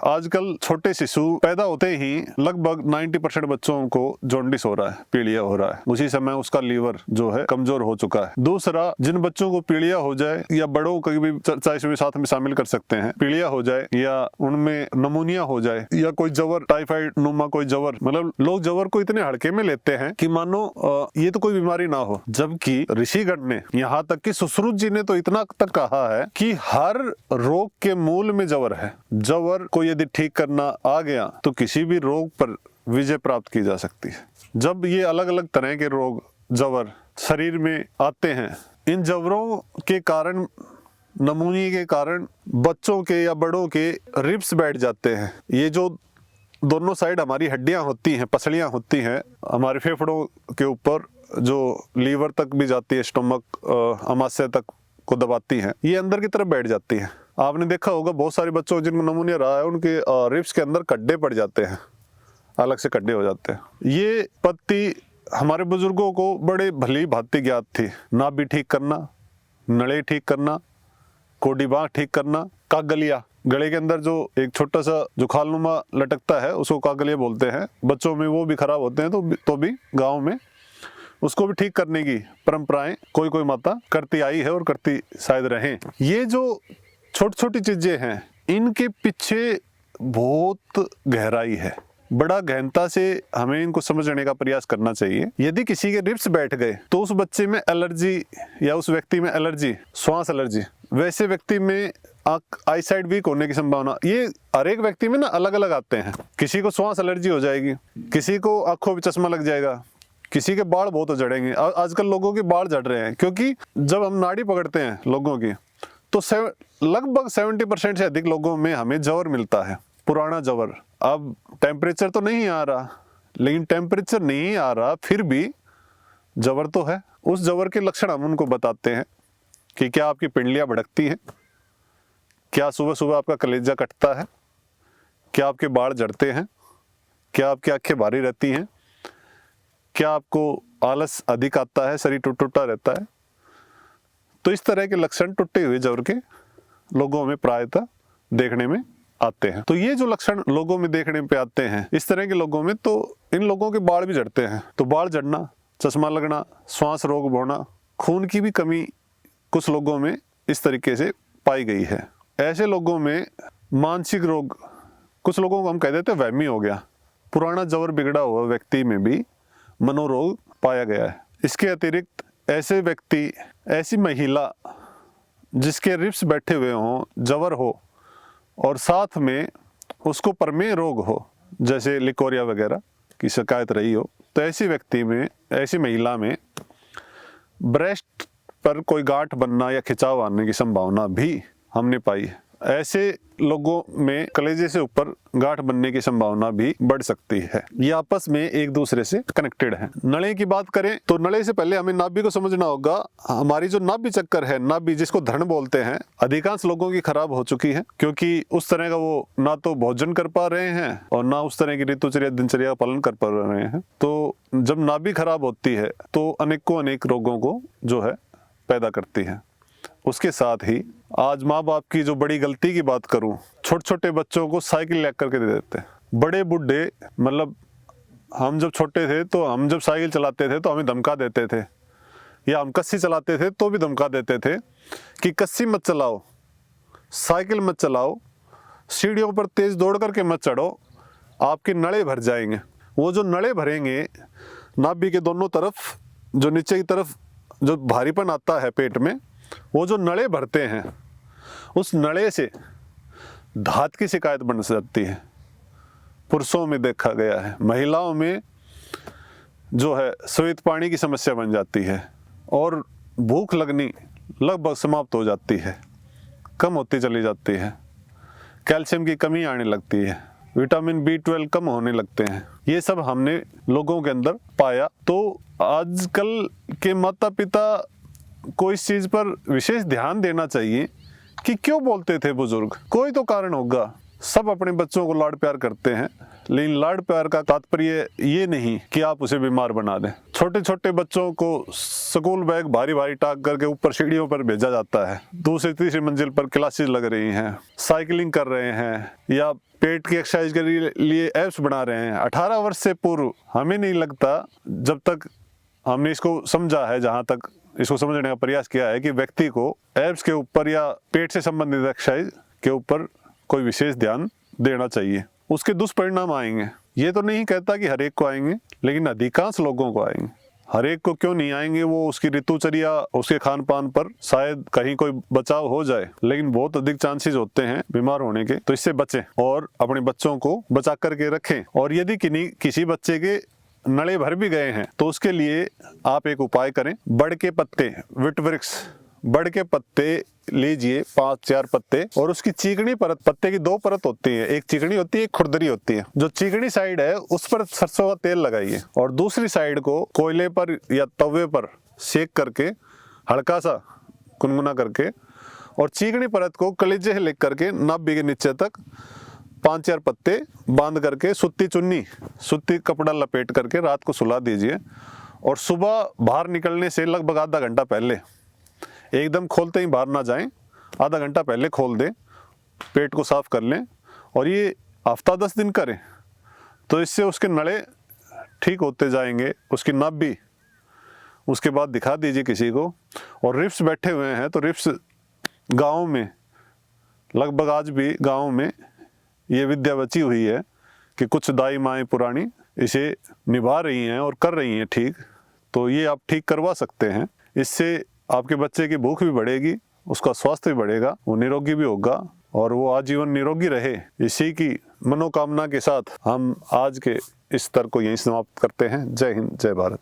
आजकल छोटे शिशु पैदा होते ही लगभग 90% बच्चों को जॉन्डिस हो रहा है, पीलिया हो रहा है। उसी समय उसका लीवर जो है कमजोर हो चुका है। दूसरा, जिन बच्चों को पीलिया हो जाए या बड़ों को भी चाहे इसमें साथ में शामिल कर सकते हैं, पीलिया हो जाए या उनमें नमूनिया हो जाए या कोई जवर, टाइफाइड नुमा कोई जवर, मतलब लोग जवर को इतने हल्के में लेते हैं कि मानो ये तो कोई बीमारी ना हो, जबकि ऋषिगण ने, यहाँ तक कि सुश्रुत जी ने तो इतना तक कहा है कि हर रोग के मूल में जवर है। जवर को यदि ठीक करना आ गया तो किसी भी रोग पर विजय प्राप्त की जा सकती है। जब ये अलग अलग तरह के रोग जवर शरीर में आते हैं, इन जवरों के कारण, नमूनिया के कारण बच्चों के या बड़ों के रिब्स बैठ जाते हैं। ये जो दोनों साइड हमारी हड्डियां होती हैं, पसलियां होती हैं, हमारे फेफड़ों के ऊपर जो लीवर तक भी जाती है, स्टमक अमाशय तक को दबाती हैं, ये अंदर की तरफ बैठ जाती हैं। आपने देखा होगा बहुत सारे बच्चों जिनको नमूनिया रहा है, उनके रिब्स के अंदर कड्डे पड़ जाते हैं, अलग से कड्डे हो जाते हैं। ये पत्ती हमारे बुजुर्गों को बड़े भली भांति ज्ञात थी। नाभि ठीक करना, नले ठीक करना, कोडी बांह ठीक करना, कागलिया, गले के अंदर जो एक छोटा सा जो खालनुमा लटकता है उसको कागलिया बोलते हैं। बच्चों में वो भी खराब होते हैं तो भी गाँव में उसको भी ठीक करने की परंपराएं कोई कोई माता करती आई है और करती शायद रहें। ये जो छोटी छोटी चीजें हैं, इनके पीछे बहुत गहराई है। बड़ा गहनता से हमें इनको समझने का प्रयास करना चाहिए। यदि किसी के रिब्स बैठ गए तो उस बच्चे में एलर्जी या उस व्यक्ति में एलर्जी, श्वास एलर्जी, वैसे व्यक्ति में आई साइड वीक होने की संभावना, ये हर एक व्यक्ति में ना अलग अलग आते हैं। किसी को श्वास एलर्जी हो जाएगी, किसी को आंखों पे चश्मा लग जाएगा, किसी के बाल बहुत झड़ेंगे। आजकल लोगों के बाल झड़ रहे हैं क्योंकि जब हम नाड़ी पकड़ते हैं लोगों की तो लगभग 70% से अधिक लोगों में हमें जवर मिलता है, पुराना जवर। अब टेम्परेचर तो नहीं आ रहा, लेकिन टेम्परेचर नहीं आ रहा फिर भी जवर तो है। उस जवर के लक्षण हम उनको बताते हैं कि क्या आपकी पिंडलियां भड़कती हैं, क्या सुबह सुबह आपका कलेजा कटता है, क्या आपके बाल झड़ते हैं, क्या आपकी आंखें भारी रहती हैं, क्या आपको आलस अधिक आता है, शरीर टूटा रहता है। तो इस तरह के लक्षण टूटे हुए जवर के लोगों में प्रायतः देखने में आते हैं। तो ये जो लक्षण लोगों में देखने पे आते हैं इस तरह के लोगों में, तो इन लोगों के बाल भी झड़ते हैं। तो बाल झड़ना, चश्मा लगना, श्वास रोग होना, खून की भी कमी कुछ लोगों में इस तरीके से पाई गई है। ऐसे लोगों में मानसिक रोग, कुछ लोगों को हम कह देते हैं वहमी हो गया। पुराना जवर बिगड़ा हुआ व्यक्ति में भी मनोरोग पाया गया है। इसके अतिरिक्त ऐसे व्यक्ति, ऐसी महिला जिसके रिब्स बैठे हुए हों, जवर हो और साथ में उसको प्रमेह रोग हो, जैसे लिकोरिया वगैरह की शिकायत रही हो, तो ऐसी व्यक्ति में, ऐसी महिला में ब्रेस्ट पर कोई गांठ बनना या खिंचाव आने की संभावना भी हमने पाई है। ऐसे लोगों में कलेजे से ऊपर गांठ बनने की संभावना भी बढ़ सकती है। ये आपस में एक दूसरे से कनेक्टेड है। नले की बात करें तो नले से पहले हमें नाभि को समझना होगा। हमारी जो नाभि चक्कर है, नाभि जिसको धरण बोलते हैं, अधिकांश लोगों की खराब हो चुकी है क्योंकि उस तरह का वो ना तो भोजन कर पा रहे हैं और ना उस तरह की ऋतुचर्या, दिनचर्या का पालन कर पा रहे हैं। तो जब नाभि खराब होती है तो अनेकों अनेक रोगों को जो है पैदा करती है। उसके साथ ही आज माँ बाप की जो बड़ी गलती की बात करूं, छोटे छोटे बच्चों को साइकिल ले करके दे देते हैं। बड़े बुढ़े, मतलब हम जब छोटे थे तो हम जब साइकिल चलाते थे तो हमें धमका देते थे, या हम कस्सी चलाते थे तो भी धमका देते थे कि कस्सी मत चलाओ, साइकिल मत चलाओ, सीढ़ियों पर तेज दौड़ करके मत चढ़ो, आपके नड़े भर जाएंगे। वो जो नड़े भरेंगे नाभि के दोनों तरफ, जो नीचे की तरफ जो भारीपन आता है पेट में, वो जो नड़े भरते हैं उस नड़े से धात की शिकायत बन सकती है। पुरुषों में देखा गया है, महिलाओं में जो है श्वेत पानी की समस्या बन जाती है और भूख लगनी लगभग समाप्त हो जाती है, कम होती चली जाती है, कैल्शियम की कमी आने लगती है, विटामिन B12 कम होने लगते हैं। ये सब हमने लोगों के अंदर पाया। तो आजकल के माता पिता को इस चीज पर विशेष ध्यान देना चाहिए कि क्यों बोलते थे बुजुर्ग, कोई तो कारण होगा। सब अपने बच्चों को लाड प्यार करते हैं, लेकिन लाड प्यार का तात्पर्य ये नहीं कि आप उसे बीमार बना दें। छोटे छोटे बच्चों को स्कूल बैग भारी भारी टांग करके ऊपर सीढ़ियों पर भेजा जाता है, दूसरी तीसरी मंजिल पर क्लासेस लग रही हैं, साइकिलिंग कर रहे हैं या पेट की एक्सरसाइज के लिए एप्स बना रहे हैं। 18 वर्ष से पूर्व हमें नहीं लगता, जब तक हमने इसको समझा है, जहाँ तक इसको समझने का प्रयास किया है, कि व्यक्ति को एप्स के ऊपर या पेट से संबंधित एक्सरसाइज के ऊपर कोई विशेष ध्यान देना चाहिए। उसके दुष्परिणाम आएंगे, ये तो नहीं कहता कि हर एक को आएंगे, लेकिन अधिकांश लोगों को आएंगे। हर एक को क्यों नहीं आएंगे, वो उसकी ऋतुचर्या, उसके खान पान पर शायद कहीं कोई बचाव हो जाए, लेकिन बहुत अधिक चांसेस होते हैं बीमार होने के। तो इससे बचें और अपने बच्चों को बचा करके रखें। और यदि किसी बच्चे के नड़े भर भी गए हैं तो उसके लिए आप एक उपाय करें। बड़ के पत्ते, विटवृक्ष, बड़ के पत्ते लीजिए 5-4 पत्ते, और उसकी चिकनी परत, पत्ते की 2 परत होती है, एक चिकनी होती है, एक खुरदरी होती है। जो चिकनी साइड है उस पर सरसों का तेल लगाइए और दूसरी साइड को कोयले पर या तवे पर सेक करके हल्का सा गुनगुना करके, और चिकनी परत को कलेजे से लेकर करके नाभि के नीचे तक 5-4 पत्ते बांध करके सूती कपड़ा लपेट करके रात को सुला दीजिए। और सुबह बाहर निकलने से लगभग आधा घंटा पहले, एकदम खोलते ही बाहर ना जाएं, आधा घंटा पहले खोल दें, पेट को साफ कर लें। और ये हफ्ता 10 दिन करें तो इससे उसके नड़े ठीक होते जाएंगे, उसकी नाभि। उसके बाद दिखा दीजिए किसी को। और रिप्स बैठे हुए हैं तो रिप्स गाँव में लगभग आज भी गाँव में ये विद्या बची हुई है कि कुछ दाई माएँ पुरानी इसे निभा रही हैं और कर रही हैं ठीक। तो ये आप ठीक करवा सकते हैं। इससे आपके बच्चे की भूख भी बढ़ेगी, उसका स्वास्थ्य भी बढ़ेगा, वो निरोगी भी होगा और वो आजीवन निरोगी रहे। इसी की मनोकामना के साथ हम आज के इस स्तर को यहीं समाप्त करते हैं। जय हिंद, जय भारत।